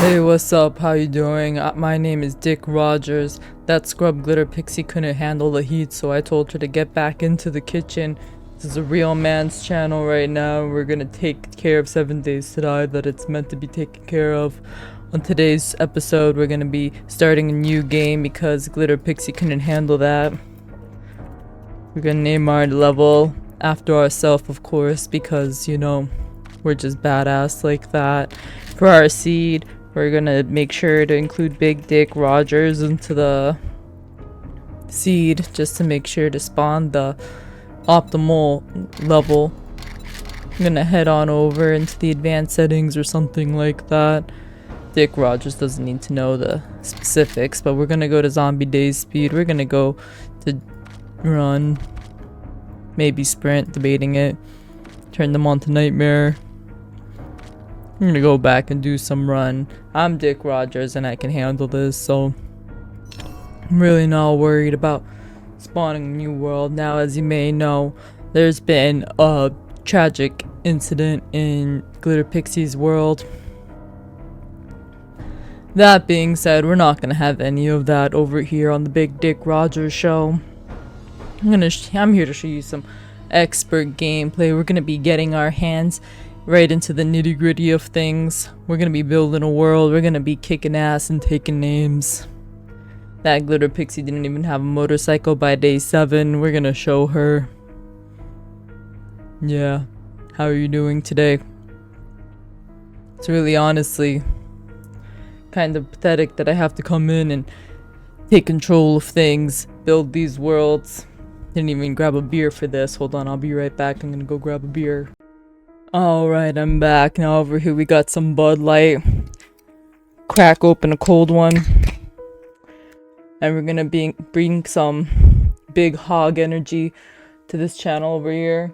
Hey, what's up? How you doing? My name is Dick Rogers. That scrub glitter pixie couldn't handle the heat, so I told her to get back into the kitchen. This is a real man's channel right now. We're gonna take care of 7 Days to Die that it's meant to be taken care of. On today's episode, we're gonna be starting a new game because glitter pixie couldn't handle that. We're gonna name our level after ourselves, of course, because, you know, we're just badass like that. For our seed, we're gonna make sure to include Big Dick Rogers into the seed just to make sure to spawn the optimal level. I'm gonna head on over into the advanced settings or something like that. Dick Rogers doesn't need to know the specifics, but we're gonna go to zombie days speed. We're gonna go to run, maybe sprint, debating it. Turn them on to nightmare. I'm gonna go back and do some run. I'm Dick Rogers and I can handle this, so I'm really not worried about spawning a new world. Now, as you may know, there's been a tragic incident in Glitter Pixie's world. That being said, we're not gonna have any of that over here on the Big Dick Rogers show. I'm here to show you some expert gameplay. We're gonna be getting our hands right into the nitty gritty of things. We're gonna be building a world. We're gonna be kicking ass and taking names. That glitter pixie didn't even have a motorcycle by day 7. We're gonna show her. Yeah. How are you doing today? It's really honestly kind of pathetic that I have to come in and take control of things, build these worlds. Didn't even grab a beer for this. Hold on, I'll be right back. I'm gonna go grab a beer. Alright, I'm back. Now over here we got some Bud Light. Crack open a cold one. And we're gonna bring some big hog energy to this channel over here.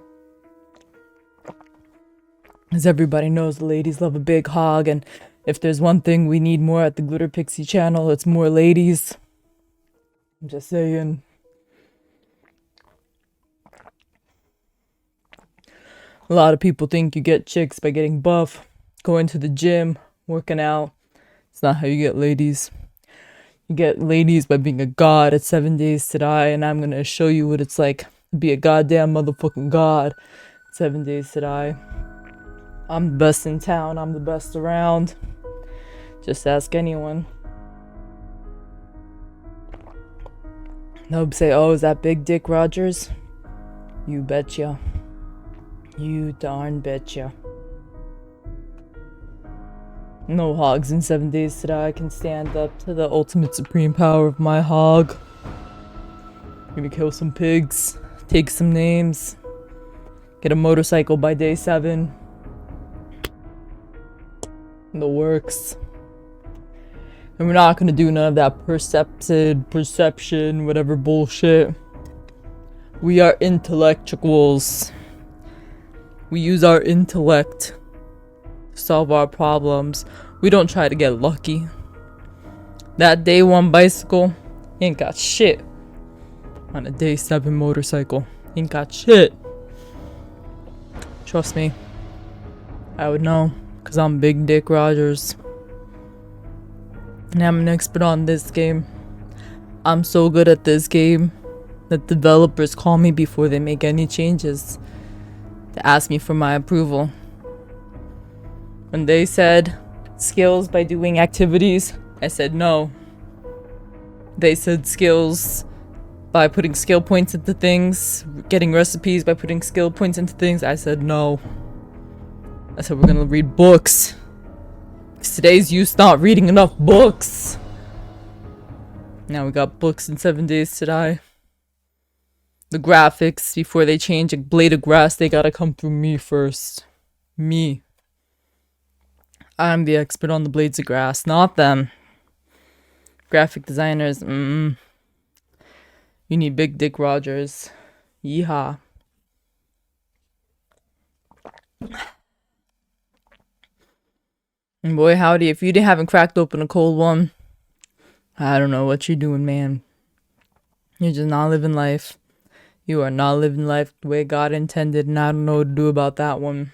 As everybody knows, the ladies love a big hog, and if there's one thing we need more at the Glitter Pixie channel, it's more ladies. I'm just saying. A lot of people think you get chicks by getting buff, going to the gym, working out. It's not how you get ladies. You get ladies by being a god at 7 Days to Die, and I'm gonna show you what it's like to be a goddamn motherfucking god at 7 Days to Die. I'm the best in town. I'm the best around. Just ask anyone. They'll say, oh, is that Big Dick Rogers? You betcha. You darn betcha. No hogs in 7 Days to Die can stand up to the ultimate supreme power of my hog. I'm gonna kill some pigs, take some names, get a motorcycle by day 7. In the works. And we're not gonna do none of that perception, whatever bullshit. We are intellectuals. We use our intellect to solve our problems. We don't try to get lucky. That day 1 bicycle ain't got shit on a day 7 motorcycle. Ain't got shit. Trust me. I would know, because I'm Big Dick Rogers. And I'm an expert on this game. I'm so good at this game that developers call me before they make any changes to ask me for my approval. When they said skills by doing activities, I said no. They said skills by putting skill points into things, getting recipes by putting skill points into things, I said no. I said we're gonna read books. Today's youth not reading enough books. Now we got books in 7 Days to Die. The graphics, before they change a blade of grass, they gotta come through me first. Me. I'm the expert on the blades of grass, not them. Graphic designers, You need Big Dick Rogers. Yeehaw. And boy howdy, if you haven't cracked open a cold one, I don't know what you're doing, man. You're just not living life. You are not living life the way God intended, and I don't know what to do about that one.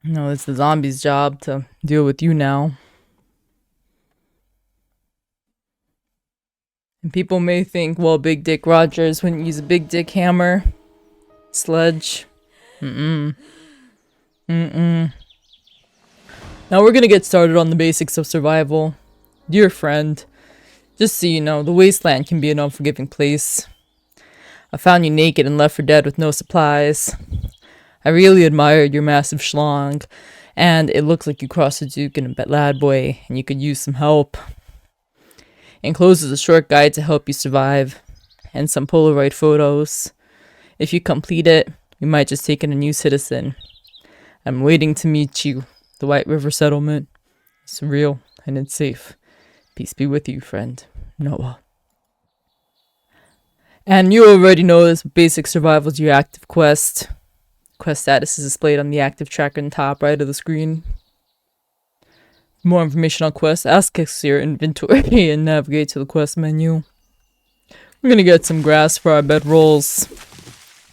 No, it's the zombie's job to deal with you now. And people may think, well, Big Dick Rogers wouldn't use a big dick hammer. Sledge. Mm-mm. Mm-mm. Now we're gonna get started on the basics of survival. Dear friend, just so you know, the wasteland can be an unforgiving place. I found you naked and left for dead with no supplies. I really admired your massive schlong, and it looks like you crossed the Duke in a lad boy, and you could use some help. Enclosed is a short guide to help you survive, and some Polaroid photos. If you complete it, we might just take in a new citizen. I'm waiting to meet you. The White River Settlement. It's real, and it's safe. Peace be with you, friend. Noah. And you already know this, basic survival is your active quest. Quest status is displayed on the active tracker in the top right of the screen. For more information on quests, access your inventory and navigate to the quest menu. We're gonna get some grass for our bedrolls.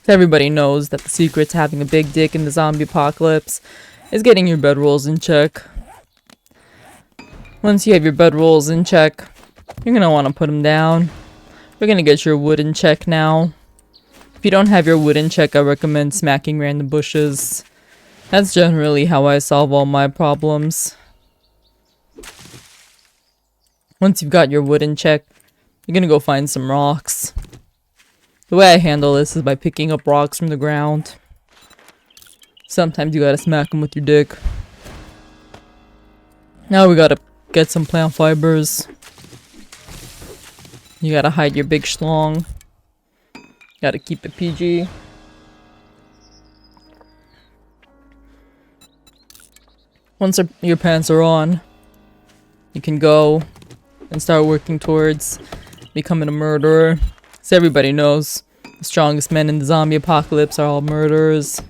Everybody knows that the secret to having a big dick in the zombie apocalypse is getting your bedrolls in check. Once you have your bedrolls in check, you're gonna want to put them down. We're gonna get your wood in check now. If you don't have your wood in check, I recommend smacking random bushes. That's generally how I solve all my problems. Once you've got your wood in check, you're gonna go find some rocks. The way I handle this is by picking up rocks from the ground. Sometimes you gotta smack them with your dick. Now we gotta get some plant fibers. You gotta hide your big schlong. Gotta keep it PG. Once your pants are on, you can go and start working towards becoming a murderer. So everybody knows the strongest men in the zombie apocalypse are all murderers.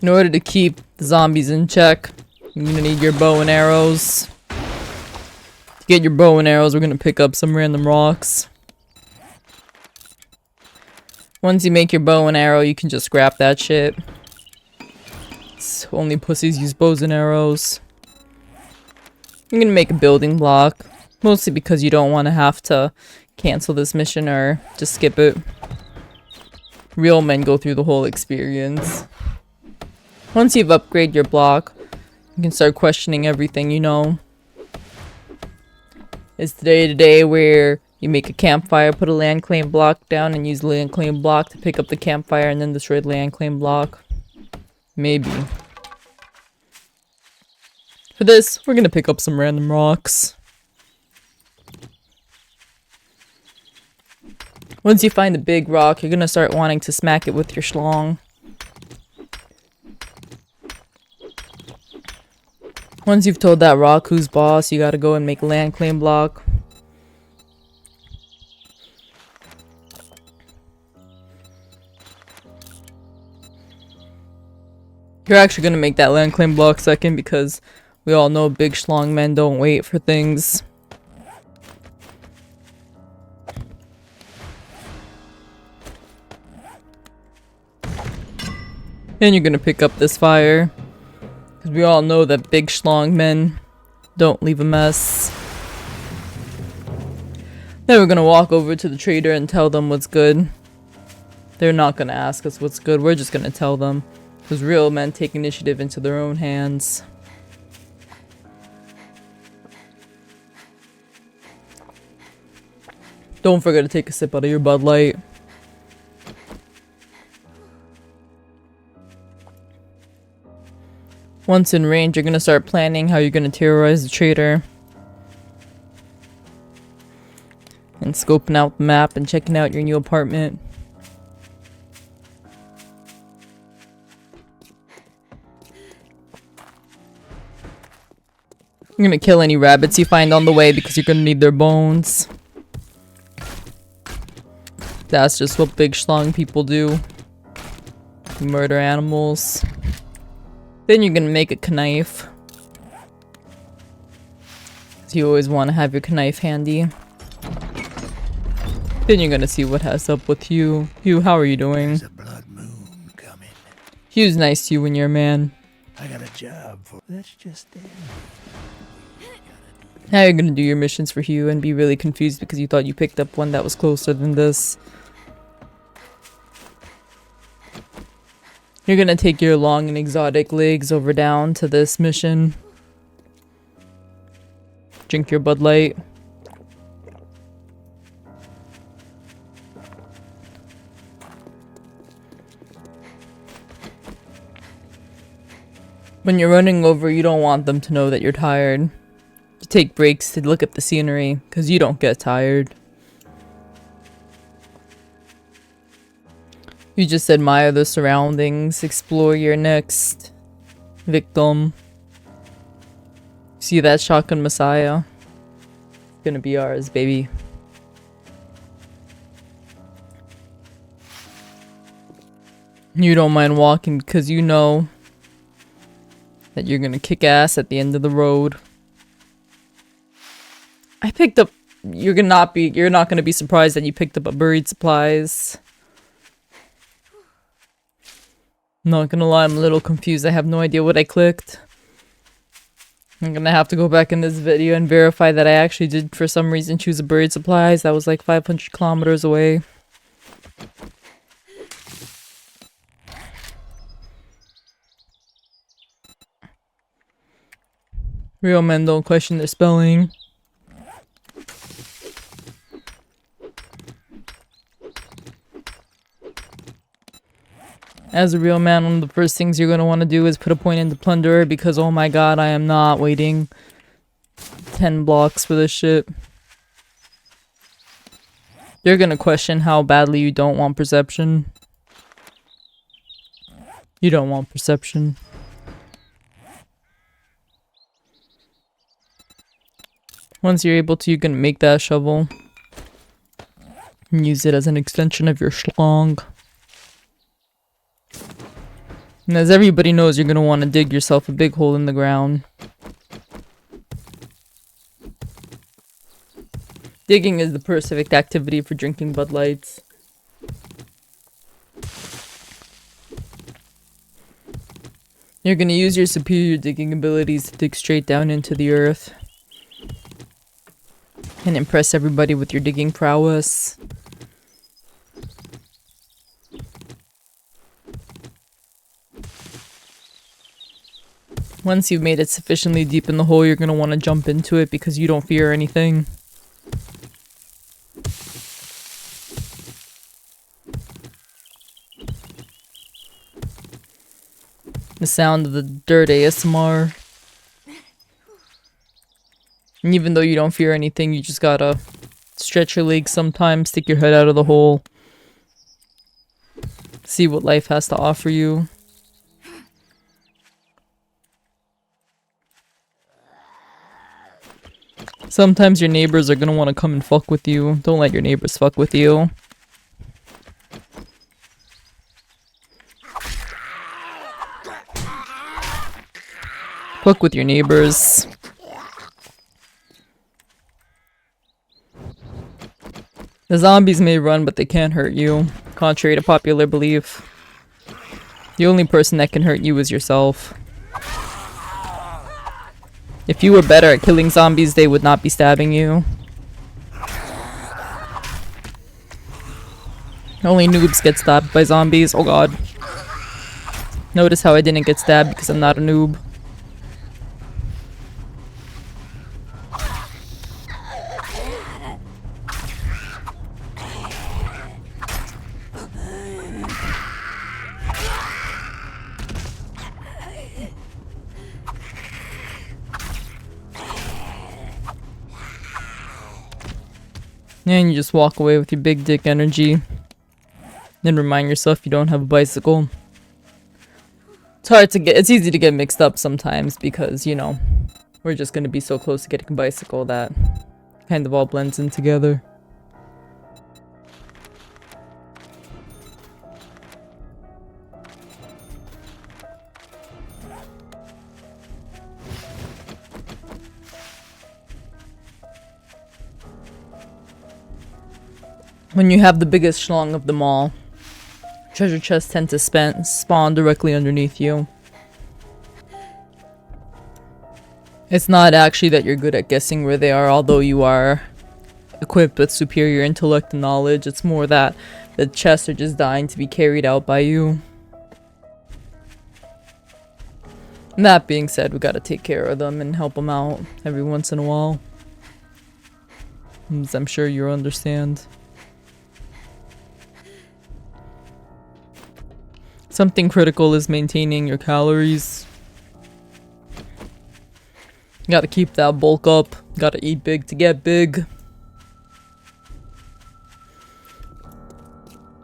In order to keep the zombies in check, you're gonna need your bow and arrows. To get your bow and arrows, we're gonna pick up some random rocks. Once you make your bow and arrow, you can just scrap that shit. Only pussies use bows and arrows. You're gonna make a building block. Mostly because you don't want to have to cancel this mission or just skip it. Real men go through the whole experience. Once you've upgraded your block, you can start questioning everything you know. Is today the day where you make a campfire, put a land claim block down, and use the land claim block to pick up the campfire and then destroy the land claim block? Maybe. For this, we're gonna pick up some random rocks. Once you find the big rock, you're gonna start wanting to smack it with your schlong. Once you've told that rock who's boss, you gotta go and make a land claim block. You're actually gonna make that land claim block second because we all know big schlong men don't wait for things. Then you're gonna pick up this fire. Because we all know that big schlong men don't leave a mess. Then we're gonna walk over to the trader and tell them what's good. They're not gonna ask us what's good, we're just gonna tell them. Because real men take initiative into their own hands. Don't forget to take a sip out of your Bud Light. Once in range, you're gonna start planning how you're gonna terrorize the trader. And scoping out the map and checking out your new apartment. You're gonna kill any rabbits you find on the way because you're gonna need their bones. That's just what big schlong people do. Murder animals. Then you're gonna make a knife. You always want to have your knife handy. Then you're gonna see what has up with you. How are you doing? There's a blood moon coming. He was nice to you when you're a man. I got a job for. That's just it. Now you're gonna do your missions for Hugh and be really confused because you thought you picked up one that was closer than this. You're gonna take your long and exotic legs over down to this mission. Drink your Bud Light. When you're running over, you don't want them to know that you're tired. You take breaks to look at the scenery, because you don't get tired. You just admire the surroundings, explore your next victim. See that shotgun Messiah? It's gonna be ours, baby. You don't mind walking because you know that you're gonna kick ass at the end of the road. I picked up. You're not gonna be surprised that you picked up a buried supplies. Not gonna lie, I'm a little confused. I have no idea what I clicked. I'm gonna have to go back in this video and verify that I actually did for some reason choose a buried supplies. That was like 500 kilometers away. Real men don't question their spelling. As a real man, one of the first things you're going to want to do is put a point into Plunderer because, oh my god, I am not waiting 10 blocks for this shit. You're going to question how badly you don't want perception. You don't want perception. Once you're able to, you can make that shovel and use it as an extension of your schlong. And as everybody knows, you're going to want to dig yourself a big hole in the ground. Digging is the perfect activity for drinking Bud Lights. You're going to use your superior digging abilities to dig straight down into the earth. And impress everybody with your digging prowess. Once you've made it sufficiently deep in the hole, you're going to want to jump into it because you don't fear anything. The sound of the dirt ASMR. And even though you don't fear anything, you just gotta stretch your legs sometimes, stick your head out of the hole. See what life has to offer you. Sometimes your neighbors are gonna want to come and fuck with you. Don't let your neighbors fuck with you. Fuck with your neighbors. The zombies may run, but they can't hurt you, contrary to popular belief. The only person that can hurt you is yourself. If you were better at killing zombies, they would not be stabbing you. Only noobs get stabbed by zombies. Oh god. Notice how I didn't get stabbed because I'm not a noob. And you just walk away with your big dick energy. Then remind yourself you don't have a bicycle. It's hard to get, it's easy to get mixed up sometimes because, you know, we're just gonna be so close to getting a bicycle that kind of all blends in together. When you have the biggest schlong of them all, Treasure chests tend to spawn directly underneath you. It's not actually that you're good at guessing where they are, although you are equipped with superior intellect and knowledge. It's more that the chests are just dying to be carried out by you. And that being said, we gotta take care of them and help them out every once in a while. As I'm sure you'll understand. Something critical is maintaining your calories. You gotta keep that bulk up. Gotta eat big to get big.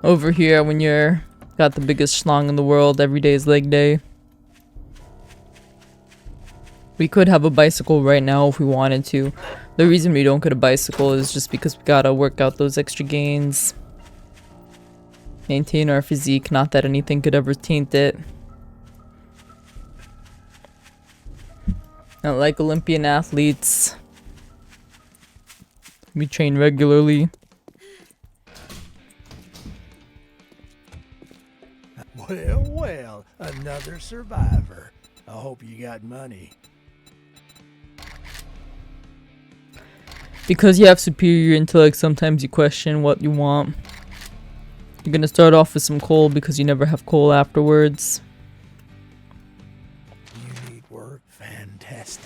Over here, when you're got the biggest schlong in the world, every day is leg day. We could have a bicycle right now if we wanted to. The reason we don't get a bicycle is just because we gotta work out those extra gains. Maintain our physique, not that anything could ever taint it. Not like Olympian athletes. We train regularly. Well, another survivor. I hope you got money. Because you have superior intellect, sometimes you question what you want. You're gonna start off with some coal because you never have coal afterwards. You need work? Fantastic.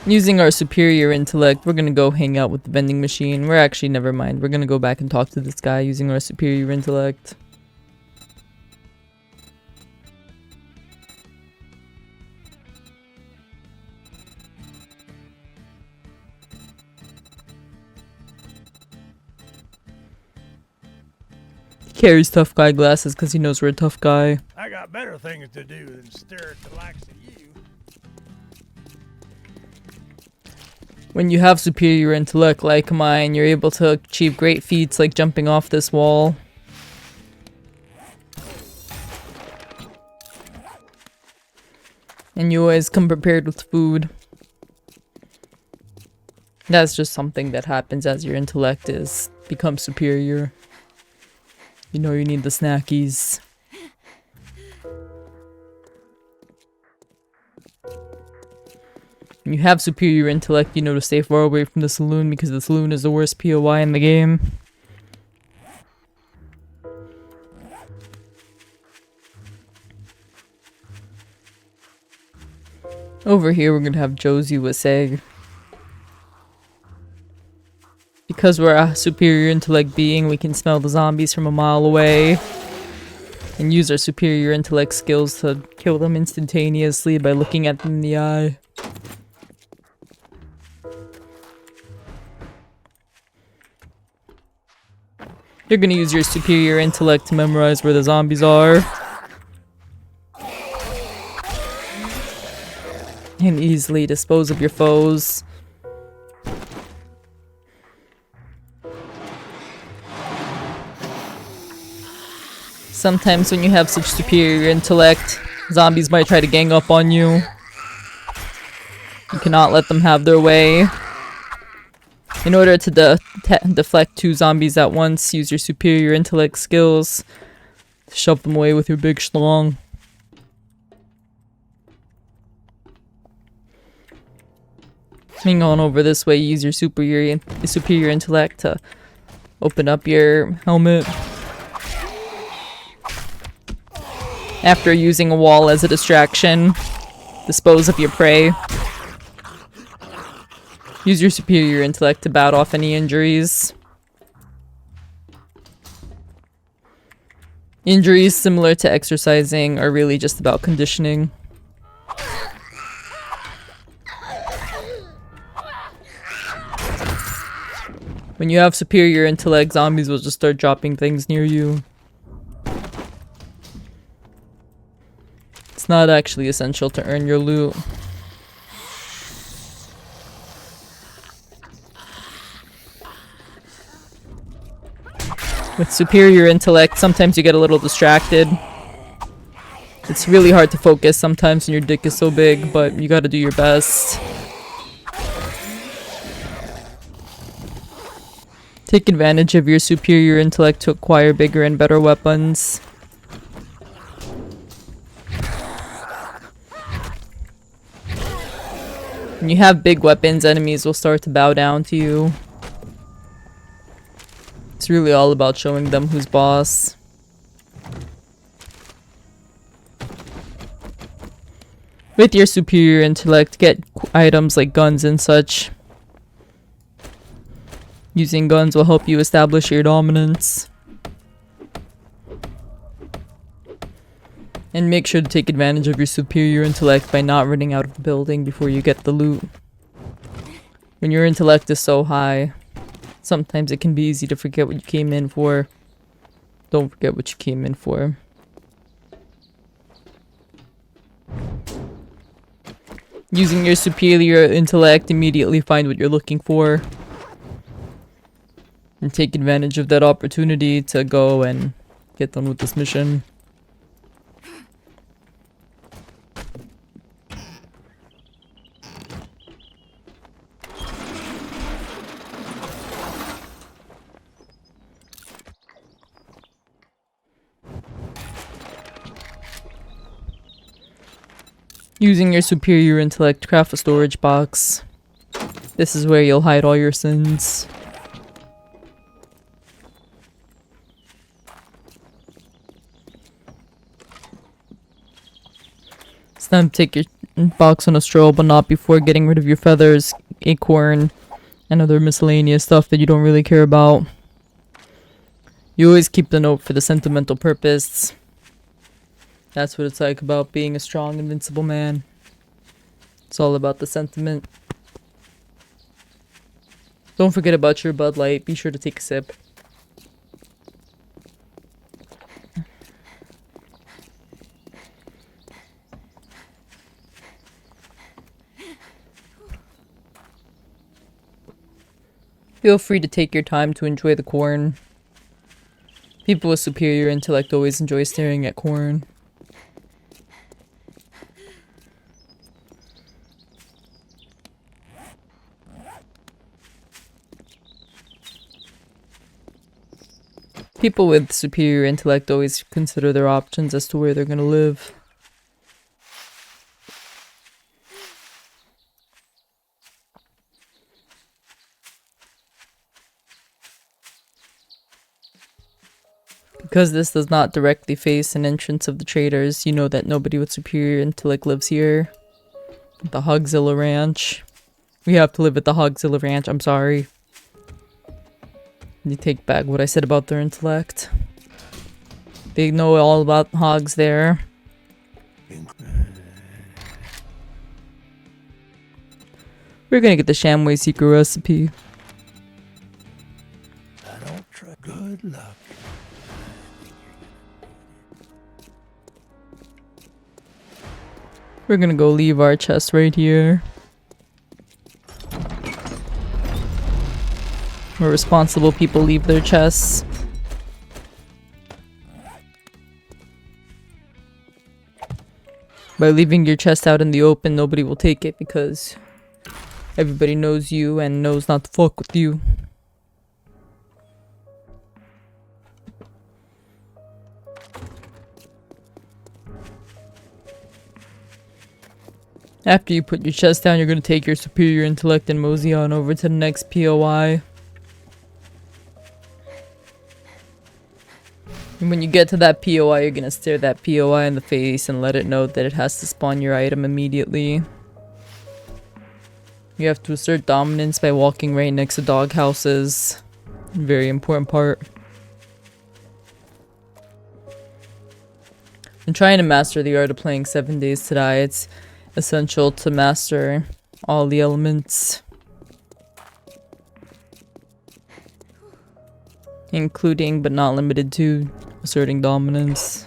Using our superior intellect, we're gonna go hang out with the vending machine. We're actually, never mind. We're gonna go back and talk to this guy using our superior intellect. Carries tough guy glasses because he knows we're a tough guy. I got better things to do than stare at the likes of you. When you have superior intellect like mine, you're able to achieve great feats like jumping off this wall. And you always come prepared with food. That's just something that happens as your intellect becomes superior. You know you need the snackies. When you have superior intellect, you know to stay far away from the saloon because the saloon is the worst POI in the game. Over here we're gonna have Josie with Seg. Because we're a superior intellect being, we can smell the zombies from a mile away. And use our superior intellect skills to kill them instantaneously by looking at them in the eye. You're gonna use your superior intellect to memorize where the zombies are. And easily dispose of your foes. Sometimes when you have such superior intellect, zombies might try to gang up on you. You cannot let them have their way. In order to deflect 2 zombies at once, use your superior intellect skills to shove them away with your big schlong. Hang on over this way, use your superior intellect to open up your helmet. After using a wall as a distraction, dispose of your prey. Use your superior intellect to bat off any injuries. Injuries similar to exercising are really just about conditioning. When you have superior intellect, zombies will just start dropping things near you. It's not actually essential to earn your loot. With superior intellect, sometimes you get a little distracted. It's really hard to focus sometimes when your dick is so big, but you gotta do your best. Take advantage of your superior intellect to acquire bigger and better weapons. When you have big weapons, enemies will start to bow down to you. It's really all about showing them who's boss. With your superior intellect, get items like guns and such. Using guns will help you establish your dominance. And make sure to take advantage of your superior intellect by not running out of the building before you get the loot. When your intellect is so high, sometimes it can be easy to forget what you came in for. Don't forget what you came in for. Using your superior intellect, immediately find what you're looking for. And take advantage of that opportunity to go and get done with this mission. Using your superior intellect, craft a storage box. This is where you'll hide all your sins. It's time to take your box on a stroll, but not before getting rid of your feathers, acorn, and other miscellaneous stuff that you don't really care about. You always keep the note for the sentimental purpose. That's what it's like about being a strong, invincible man. It's all about the sentiment. Don't forget about your Bud Light. Be sure to take a sip. Feel free to take your time to enjoy the corn. People with superior intellect always enjoy staring at corn. People with superior intellect always consider their options as to where they're gonna live. Because this does not directly face an entrance of the traders, you know that nobody with superior intellect lives here. The Hogzilla Ranch. We have to live at the Hogzilla Ranch, I'm sorry. You take back what I said about their intellect. They know all about hogs there. We're gonna get the Shamway secret recipe. I don't try. Good luck. We're gonna go leave our chest right here. Where responsible people leave their chests. By leaving your chest out in the open, nobody will take it because everybody knows you and knows not to fuck with you. After you put your chest down, you're going to take your superior intellect and mosey on over to the next POI. And when you get to that POI, you're going to stare that POI in the face and let it know that it has to spawn your item immediately. You have to assert dominance by walking right next to dog houses. Very important part. I'm trying to master the art of playing 7 Days to Die. It's essential to master all the elements, including but not limited to asserting dominance.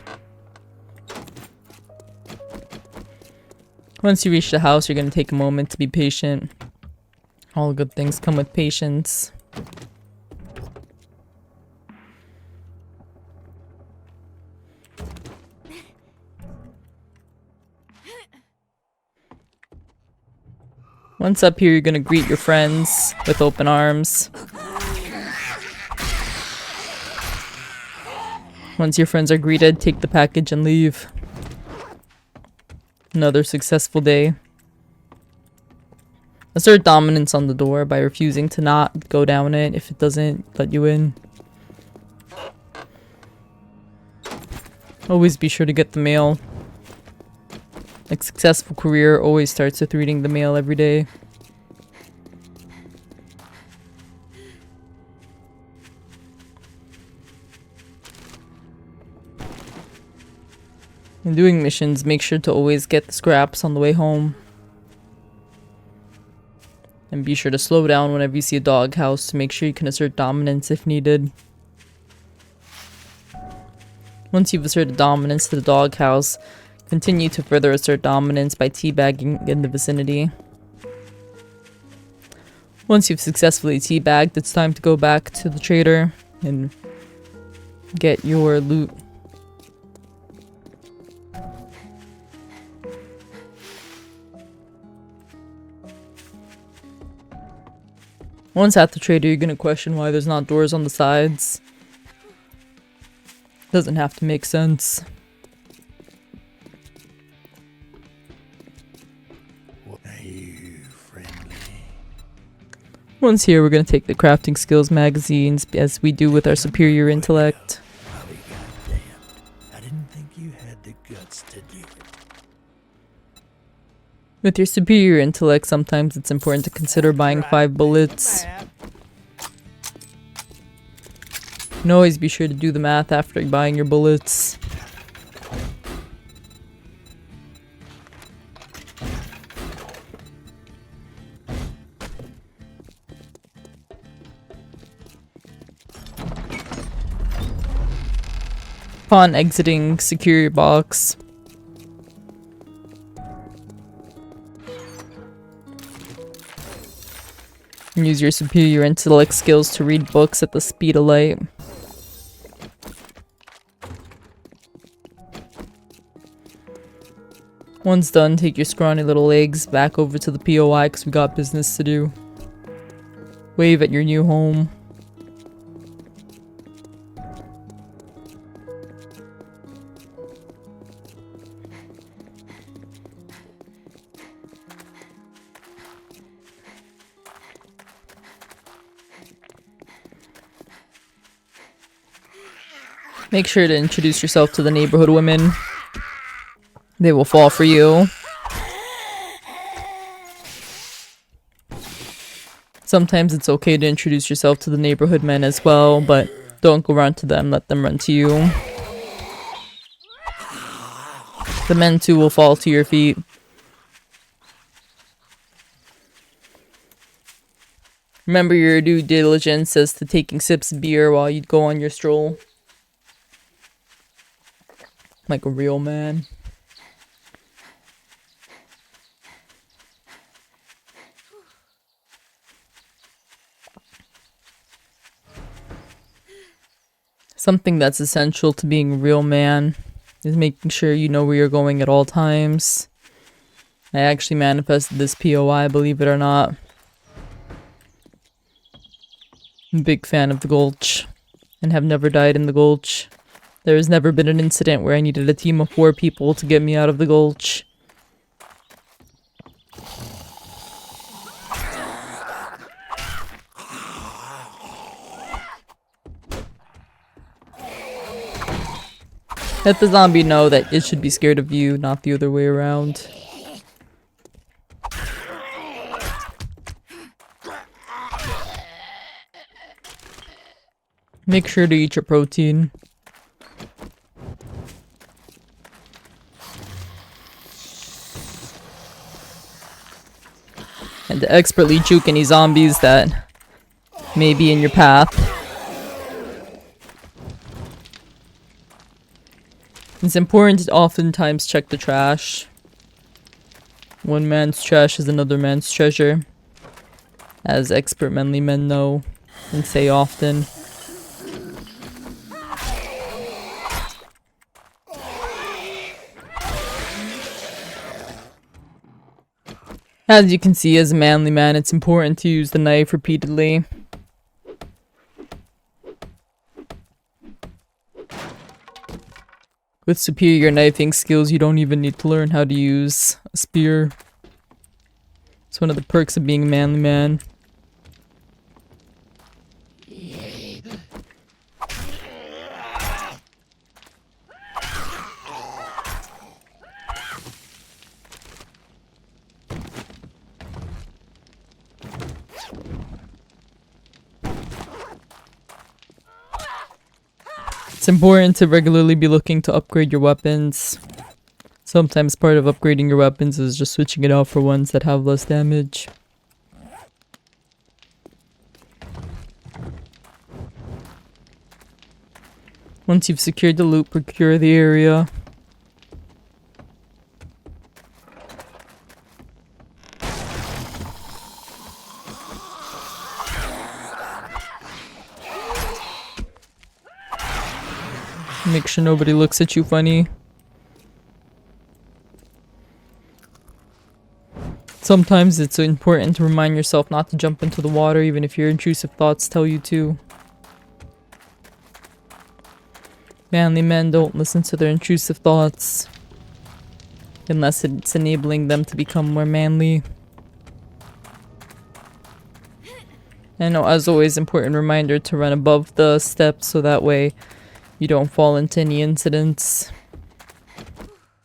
Once you reach the house, you're going to take a moment to be patient. All good things come with patience. Once up here, you're gonna greet your friends with open arms. Once your friends are greeted, take the package and leave. Another successful day. Assert dominance on the door by refusing to not go down it if it doesn't let you in. Always be sure to get the mail. A successful career always starts with reading the mail every day. When doing missions, make sure to always get the scraps on the way home. And be sure to slow down whenever you see a doghouse to make sure you can assert dominance if needed. Once you've asserted dominance to the doghouse, continue to further assert dominance by teabagging in the vicinity. Once you've successfully teabagged, it's time to go back to the trader and get your loot. Once at the trader, you're gonna question why there's not doors on the sides. Doesn't have to make sense. Are you friendly? Once here, we're gonna take the crafting skills magazines as we do with our superior intellect. I'll be goddamned. I didn't think you had the guts to do it. With your superior intellect, sometimes it's important to consider buying 5 bullets. And always be sure to do the math after buying your bullets. Upon exiting, secure your box. And use your superior intellect skills to read books at the speed of light. Once done, take your scrawny little legs back over to the POI because we got business to do. Wave at your new home. Make sure to introduce yourself to the neighborhood women. They will fall for you. Sometimes it's okay to introduce yourself to the neighborhood men as well, but don't go run to them, let them run to you. The men too will fall to your feet. Remember your due diligence as to taking sips of beer while you go on your stroll. Like a real man. Something that's essential to being a real man is making sure you know where you're going at all times. I actually manifested this POI, believe it or not. I'm a big fan of the Gulch and have never died in the Gulch. There has never been an incident where I needed a team of 4 people to get me out of the Gulch. Let the zombie know that it should be scared of you, not the other way around. Make sure to eat your protein. And to expertly juke any zombies that may be in your path. It's important to oftentimes check the trash. One man's trash is another man's treasure, as expert manly men know and say often. As you can see, as a manly man, it's important to use the knife repeatedly. With superior knifing skills, you don't even need to learn how to use a spear. It's one of the perks of being a manly man. It's important to regularly be looking to upgrade your weapons. Sometimes part of upgrading your weapons is just switching it out for ones that have less damage. Once you've secured the loot, procure the area. Make sure nobody looks at you funny. Sometimes it's important to remind yourself not to jump into the water even if your intrusive thoughts tell you to. Manly men don't listen to their intrusive thoughts unless it's enabling them to become more manly. And as always, important reminder to run above the steps so that way you don't fall into any incidents.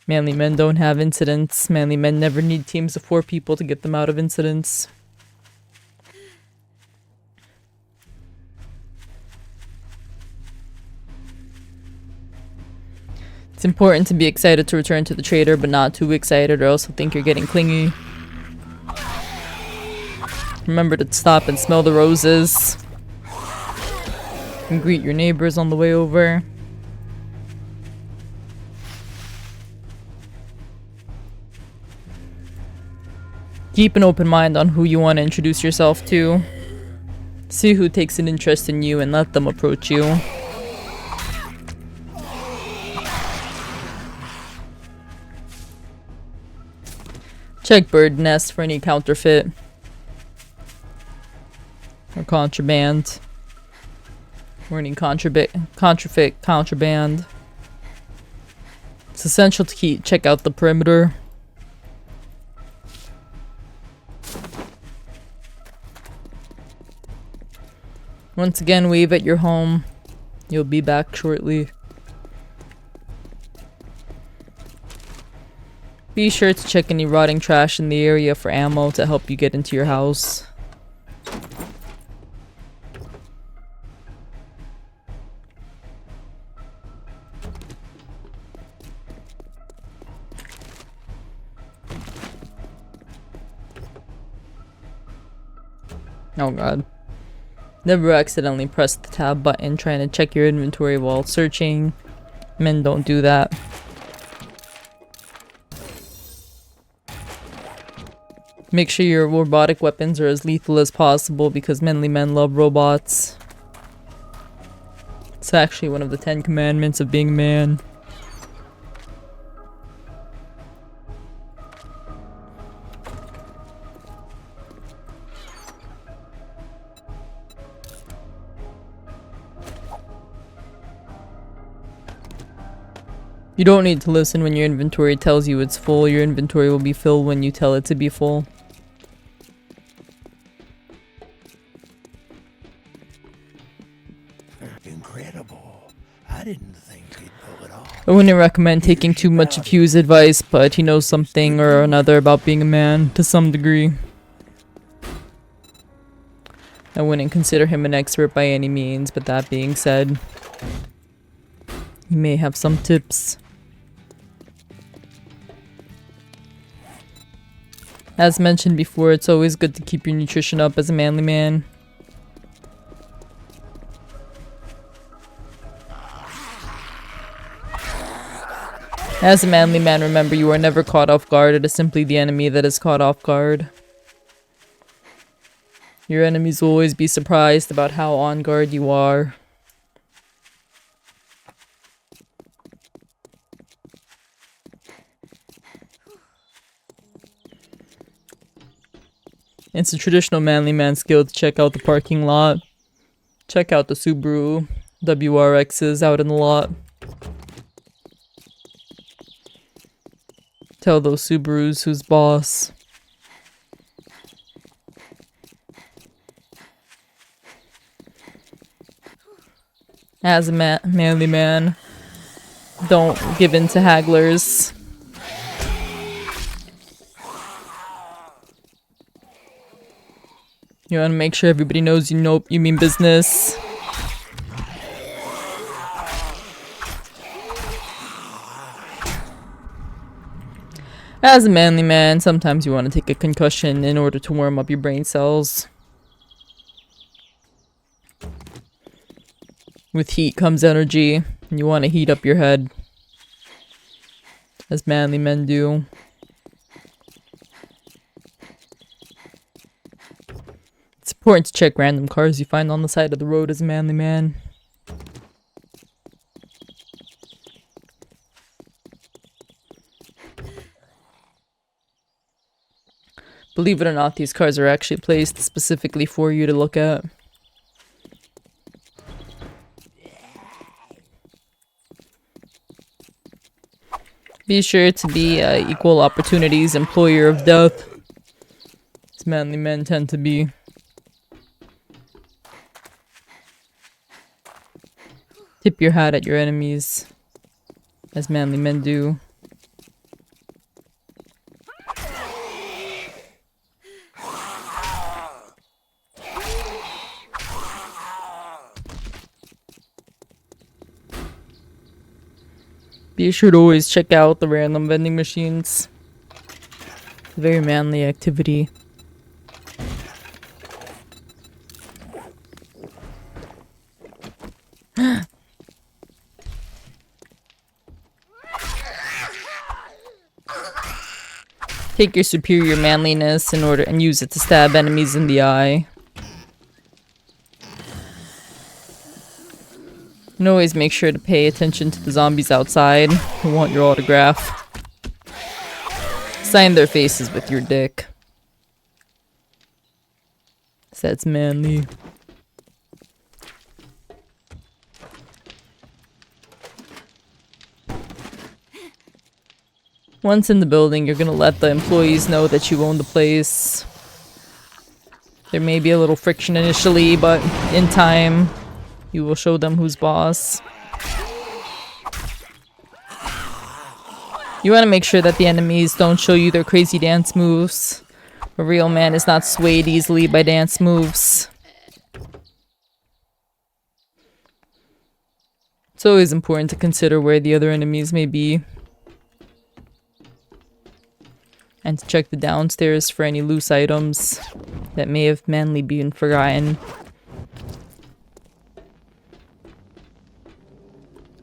Manly men don't have incidents. Manly men never need teams of 4 people to get them out of incidents. It's important to be excited to return to the trader, but not too excited or else he'll think you're getting clingy. Remember to stop and smell the roses. And greet your neighbors on the way over. Keep an open mind on who you want to introduce yourself to. See who takes an interest in you and let them approach you. Check bird nest for any counterfeit or contraband. Or any contraband. It's essential to check out the perimeter. Once again, wave at your home. You'll be back shortly. Be sure to check any rotting trash in the area for ammo to help you get into your house. Oh god. Never accidentally press the tab button trying to check your inventory while searching. Men don't do that. Make sure your robotic weapons are as lethal as possible because manly men love robots. It's actually one of the 10 commandments of being a man. You don't need to listen when your inventory tells you it's full. Your inventory will be filled when you tell it to be full. Incredible. I didn't think he'd pull it off. I wouldn't recommend taking too much of Hugh's advice, but he knows something or another about being a man to some degree. I wouldn't consider him an expert by any means, but that being said, he may have some tips. As mentioned before, it's always good to keep your nutrition up as a manly man. As a manly man, remember you are never caught off guard. It is simply the enemy that is caught off guard. Your enemies will always be surprised about how on guard you are. It's a traditional manly man skill to check out the parking lot. Check out the Subaru WRXs out in the lot. Tell those Subarus who's boss. As a manly man, don't give in to hagglers. You want to make sure everybody knows you mean business. As a manly man, sometimes you want to take a concussion in order to warm up your brain cells. With heat comes energy, and you want to heat up your head. As manly men do. It's important to check random cars you find on the side of the road as a manly man. Believe it or not, these cars are actually placed specifically for you to look at. Be sure to be equal opportunities employer of death. As manly men tend to be. Tip your hat at your enemies. As manly men do. Be sure to always check out the random vending machines. Very manly activity. Take your superior manliness and use it to stab enemies in the eye. And always make sure to pay attention to the zombies outside who want your autograph. Sign their faces with your dick. That's manly. Once in the building, you're gonna let the employees know that you own the place. There may be a little friction initially, but in time, you will show them who's boss. You want to make sure that the enemies don't show you their crazy dance moves. A real man is not swayed easily by dance moves. It's always important to consider where the other enemies may be. And to check the downstairs for any loose items that may have manly been forgotten.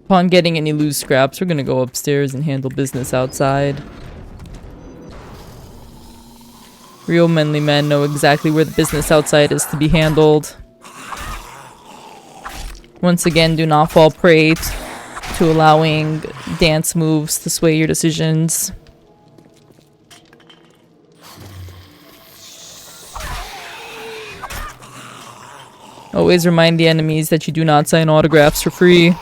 Upon getting any loose scraps, we're gonna go upstairs and handle business outside. Real manly men know exactly where the business outside is to be handled. Once again, do not fall prey to allowing dance moves to sway your decisions. Always remind the enemies that you do not sign autographs for free.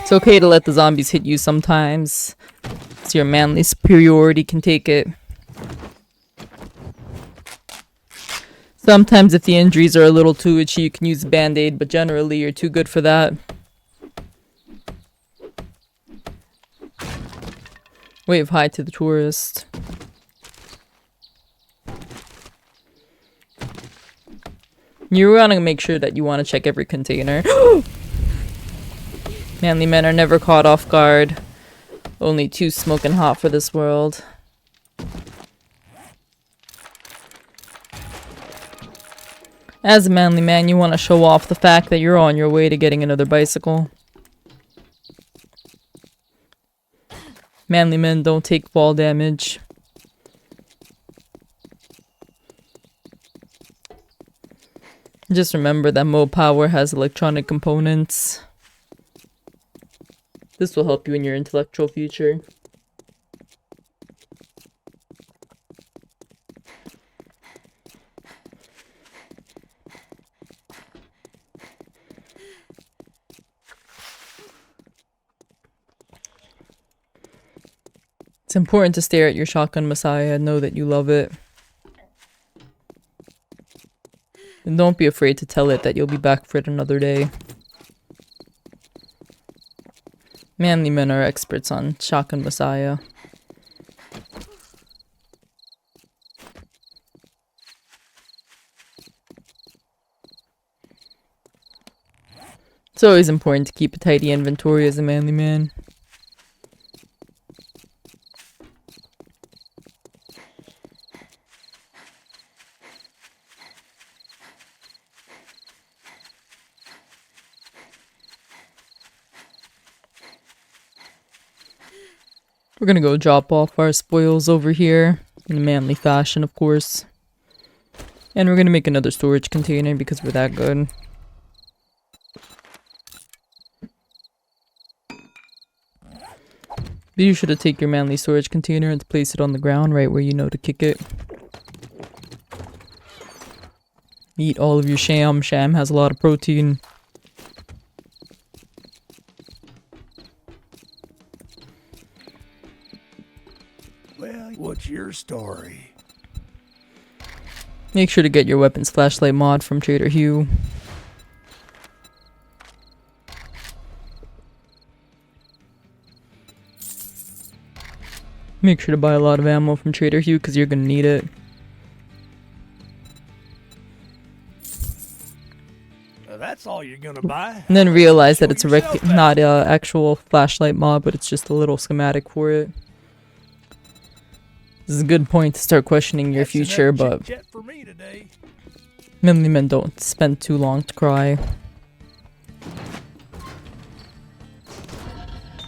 It's okay to let the zombies hit you sometimes, so your manly superiority can take it. Sometimes if the injuries are a little too itchy, you can use a band-aid, but generally you're too good for that. Wave hi to the tourist. You want to make sure that you want to check every container. Manly men are never caught off guard. Only too smoking hot for this world. As a manly man, you want to show off the fact that you're on your way to getting another bicycle. Manly men don't take fall damage. Just remember that Mo Power has electronic components. This will help you in your intellectual future. It's important to stare at your shotgun messiah and know that you love it. And don't be afraid to tell it that you'll be back for it another day. Manly men are experts on shotgun messiah. It's always important to keep a tidy inventory as a manly man. We're gonna go drop off our spoils over here in a manly fashion, of course. And we're gonna make another storage container because we're that good. Be sure to take your manly storage container and place it on the ground right where you know to kick it. Eat all of your sham. Sham has a lot of protein. Well, what's your story? Make sure to get your weapons flashlight mod from Trader Hugh. Make sure to buy a lot of ammo from Trader Hugh because you're gonna need it. That's all you're gonna buy? And then realize that Show it's yourself out. not a actual flashlight mod, but it's just a little schematic for it. This is a good point to start questioning your That's enough future, but chit-chat for me today. manly men don't spend too long to cry.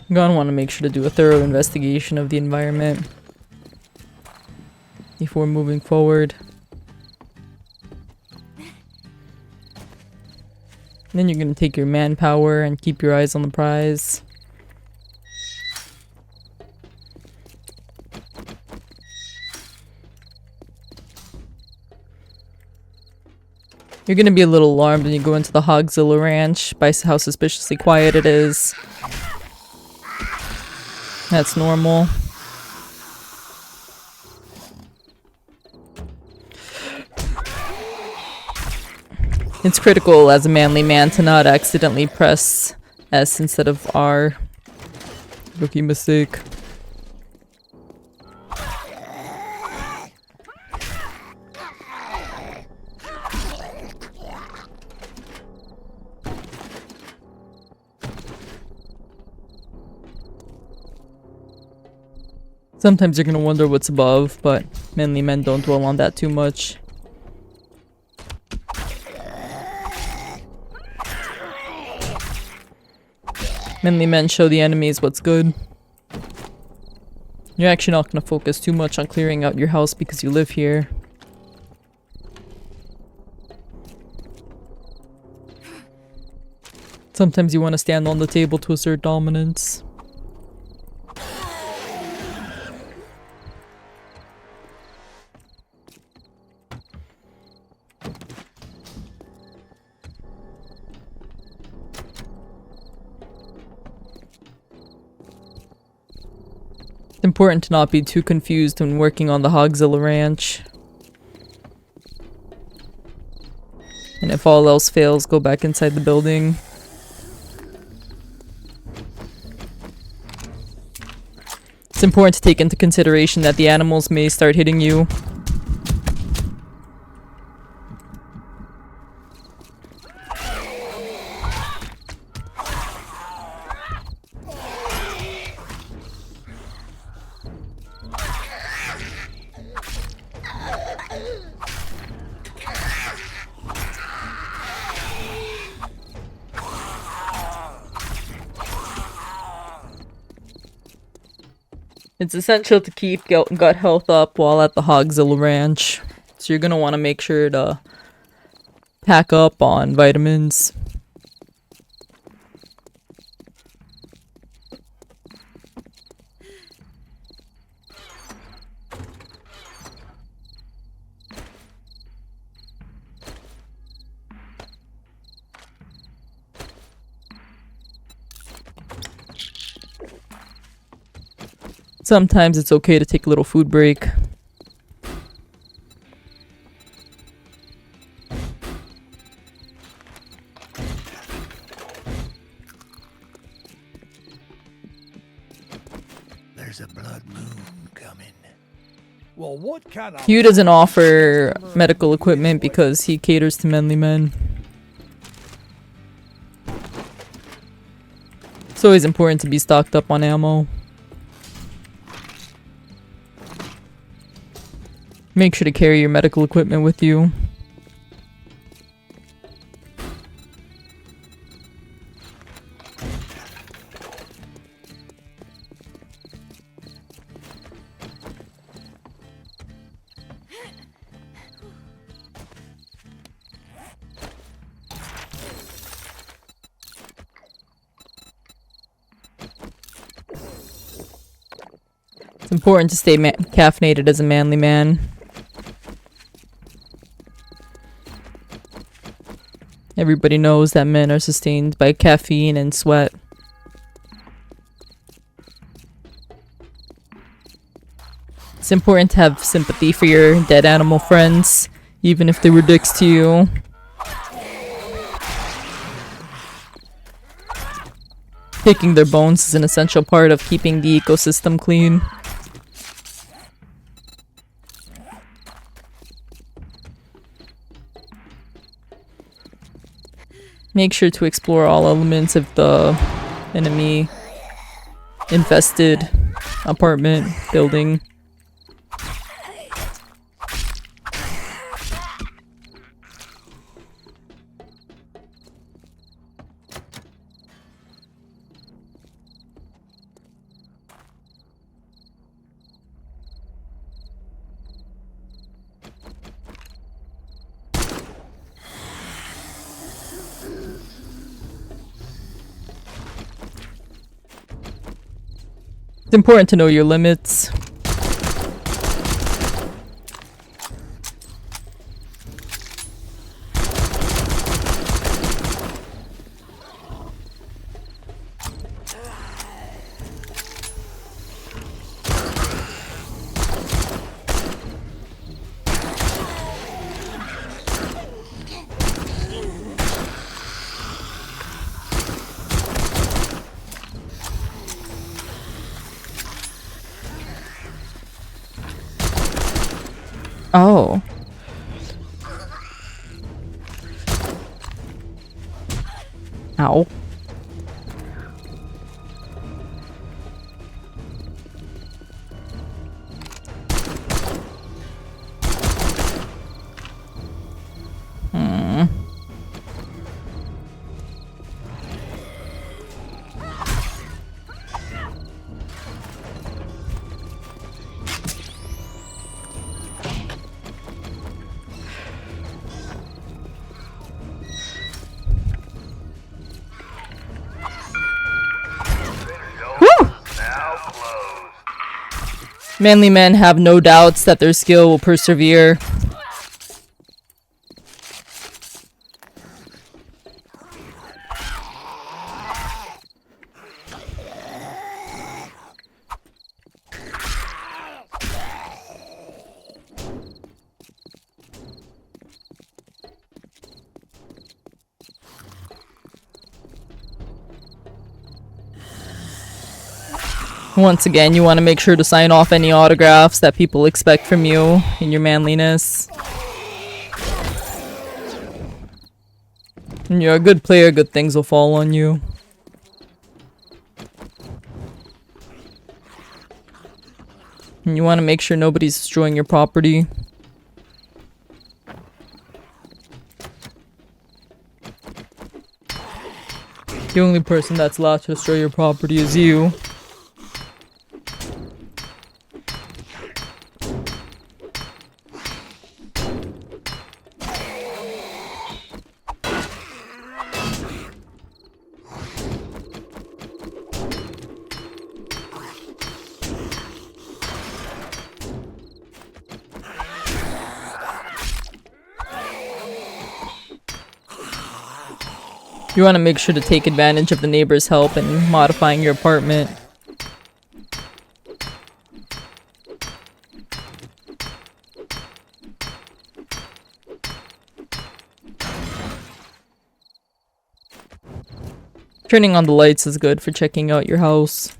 You're gonna want to make sure to do a thorough investigation of the environment before moving forward. Then you're gonna take your manpower and keep your eyes on the prize. You're gonna be a little alarmed when you go into the Hogzilla ranch by how suspiciously quiet it is. That's normal. It's critical as a manly man to not accidentally press S instead of R. Rookie mistake. Sometimes you're gonna wonder what's above, but manly men don't dwell on that too much. Manly men show the enemies what's good. You're actually not gonna focus too much on clearing out your house because you live here. Sometimes you want to stand on the table to assert dominance. It's important to not be too confused when working on the Hogzilla ranch. And if all else fails, go back inside the building. It's important to take into consideration that the animals may start hitting you. It's essential to keep gut health up while at the Hogzilla ranch. So you're gonna want to make sure to pack up on vitamins. Sometimes it's okay to take a little food break. There's a blood moon coming. Well, what kind of... Hugh doesn't offer medical equipment because he caters to manly men. It's always important to be stocked up on ammo. Make sure to carry your medical equipment with you. It's important to stay caffeinated as a manly man. Everybody knows that men are sustained by caffeine and sweat. It's important to have sympathy for your dead animal friends, even if they were dicks to you. Picking their bones is an essential part of keeping the ecosystem clean. Make sure to explore all elements of the enemy infested apartment building. It's important to know your limits. Oh. Ow. Manly men have no doubts that their skill will persevere. Once again, you want to make sure to sign off any autographs that people expect from you in your manliness. When you're a good player, good things will fall on you. And you want to make sure nobody's destroying your property. The only person that's allowed to destroy your property is you. You want to make sure to take advantage of the neighbor's help in modifying your apartment. Turning on the lights is good for checking out your house.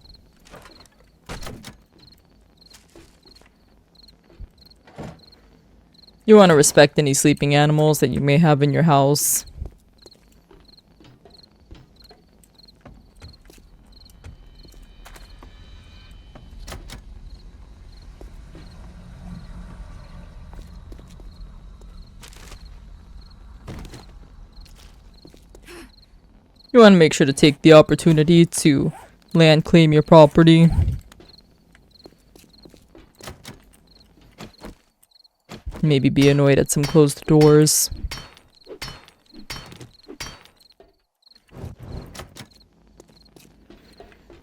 You want to respect any sleeping animals that you may have in your house. You want to make sure to take the opportunity to land claim your property. Maybe be annoyed at some closed doors.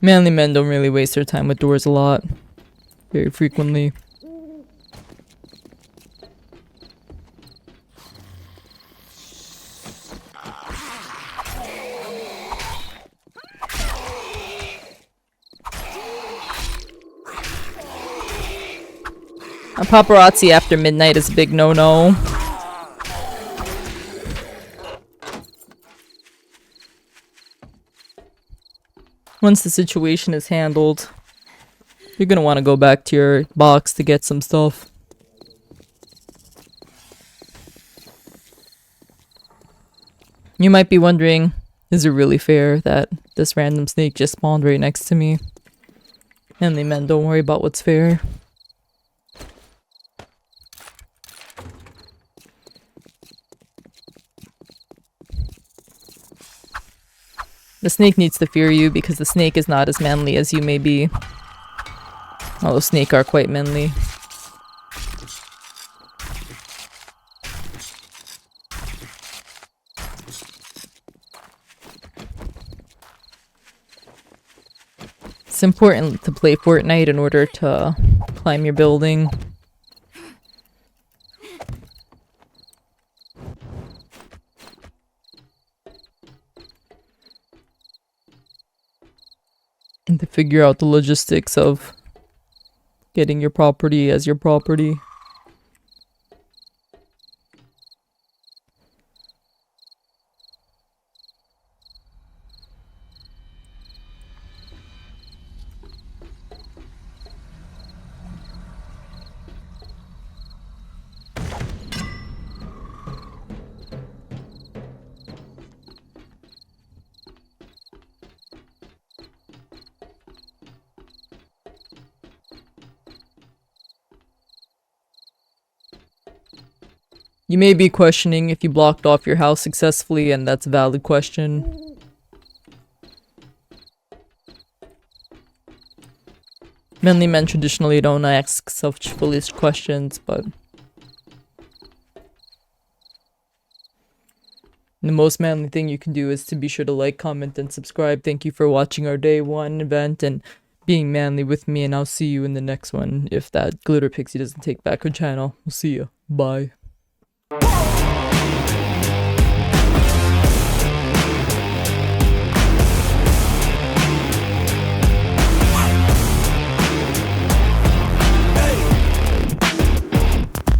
Manly men don't really waste their time with doors a lot. Very frequently. A paparazzi after midnight is a big no-no. Once the situation is handled, you're gonna want to go back to your box to get some stuff. You might be wondering, is it really fair that this random snake just spawned right next to me? Manly men don't worry about what's fair. The snake needs to fear you because the snake is not as manly as you may be. Although snake are quite manly. It's important to play Fortnite in order to climb your building. And to figure out the logistics of getting your property as your property. You may be questioning if you blocked off your house successfully, and that's a valid question. Manly men traditionally don't ask such foolish questions, but the most manly thing you can do is to be sure to like, comment, and subscribe. Thank you for watching our day 1 event and being manly with me, and I'll see you in the next one if that glitter pixie doesn't take back her channel. We'll see you. Bye.